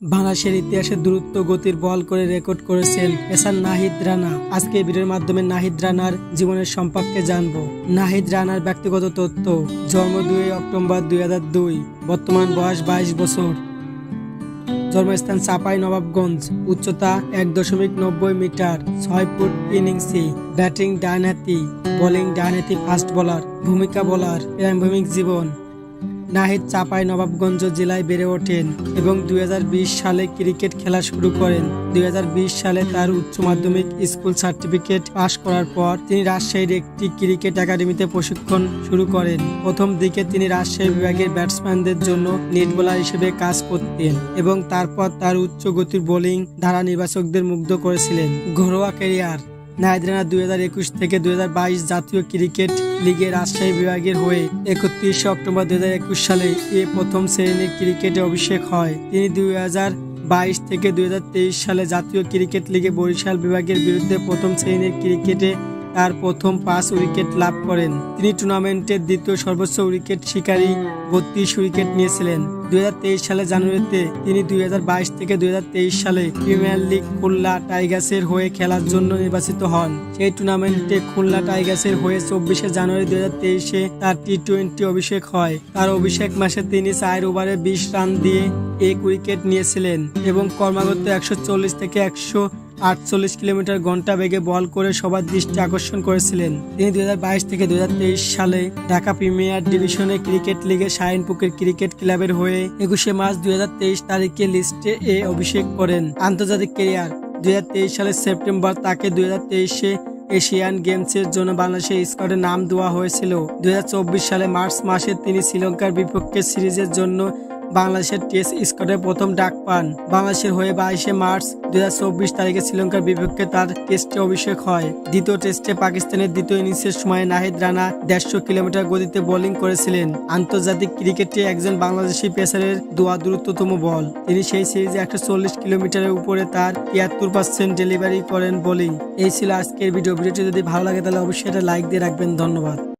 বাংলাদেশের ইতিহাসে দ্রুত গতির বল করে রেকর্ড করেছেন পেসার নাহিদ রানা। আজকে এই ভিডিওর মাধ্যমে নাহিদ রানার জীবনের সম্পর্কে জানবো। নাহিদ রানার ব্যক্তিগত তথ্য: জন্ম 2 অক্টোবর 2002, বর্তমান বয়স 22 বছর, জন্মস্থান চাঁপাইনবাবগঞ্জ, উচ্চতা 1.90 মিটার, 6 ফুট 3 ইঞ্চি, ব্যাটিং ডানহাতি, বোলিং ডানহাতি ফাস্ট বোলার, ভূমিকা বোলার। প্রারম্ভিক জীবন: নাহিদ চাঁপাইনবাবগঞ্জ জেলায় বেড়ে ওঠেন এবং 2020 সালে ক্রিকেট খেলা শুরু করেন। 2020 সালে তার উচ্চ মাধ্যমিক স্কুল সার্টিফিকেট পাশ করার পর তিনি রাজশাহীর একটি ক্রিকেট একাডেমিতে প্রশিক্ষণ শুরু করেন। প্রথম দিকে তিনি রাজশাহী বিভাগের ব্যাটসম্যানদের জন্য নেট বোলার হিসেবে কাজ করতেন এবং তারপর তার উচ্চ গতির বোলিং ধারা নির্বাচকদের মুগ্ধ করেছিলেন। ঘরোয়া ক্যারিয়ার: নাহিদ রানা 2021 থেকে 2022 জাতীয় ক্রিকেট লিগে রাজশাহী বিভাগের হয়ে 31 অক্টোবর 2021 সালে প্রথম শ্রেণীর ক্রিকেটে অভিষেক হয়। তিনি 2022 থেকে 2023 সালে জাতীয় ক্রিকেট লিগে বরিশাল বিভাগের বিরুদ্ধে প্রথম শ্রেণীর ক্রিকেটে তার প্রথম 5 উইকেট লাভ করেন। তিনি টুর্নামেন্টের দ্বিতীয় সর্বোচ্চ উইকেট শিকারী 32 উইকেট নিয়েছিলেন। 2023 সালে জানুয়ারিতে তিনি 2022 থেকে 2023 সালে প্রিমিয়ার লিগ খুলনা টাইগার্সের হয়ে খেলার জন্য নির্বাচিত হন। সেই টুর্নামেন্টে খুলনা টাইগার্সের হয়ে 24 জানুয়ারি 2023-এ তার টি-20 অভিষেক হয়। তার অভিষেক ম্যাচে তিনি 4 ওভারে 20 রান দিয়ে 1 উইকেট নিয়েছিলেন এবং ক্রমাগত 140 থেকে 148 কিলোমিটার ঘন্টা বেগে বল করে সবার দৃষ্টি আকর্ষণ করেছিলেন। তিনি 2022 থেকে 2023 সালে ঢাকা প্রিমিয়ার ডিভিশনে ক্রিকেট লিগে শাহীনপুকুর ক্রিকেট ক্লাবের হয়ে 21 মার্চ 2023 তারিখে লিস্টে অভিষেক করেন। আন্তর্জাতিক ক্যারিয়ার: 2023 সালের সেপ্টেম্বর তাকে 2023-এ এশিয়ান গেমসের জন্য বাংলাদেশের স্কোয়াডে নাম দেওয়া হয়েছিল। 2024 সালে মার্চ মাসে তিনি শ্রীলঙ্কার বিপক্ষে সিরিজের জন্য বাংলাদেশের টেস্ট স্কোয়াডে প্রথম ডাক পান। বাংলাদেশের হয়ে 22 মার্চ 2024 তারিখে শ্রীলঙ্কার বিপক্ষে তার টেস্টে অভিষেক হয়। দ্বিতীয় টেস্টে পাকিস্তানের দ্বিতীয় ইনিংসের সময় নাহিদ রানা 150 কিলোমিটার গতিতে বোলিং করেছিলেন। আন্তর্জাতিক ক্রিকেটে একজন বাংলাদেশি পেসারের দ্রুততম বল। তিনি সেই সিরিজে 140 কিলোমিটারের উপরে তার 73% ডেলিভারি করেন বোলিং। এই ছিল আজকের ভিডিওটি যদি ভালো লাগে তাহলে অবশ্যই এটা লাইক দিয়ে রাখবেন। ধন্যবাদ।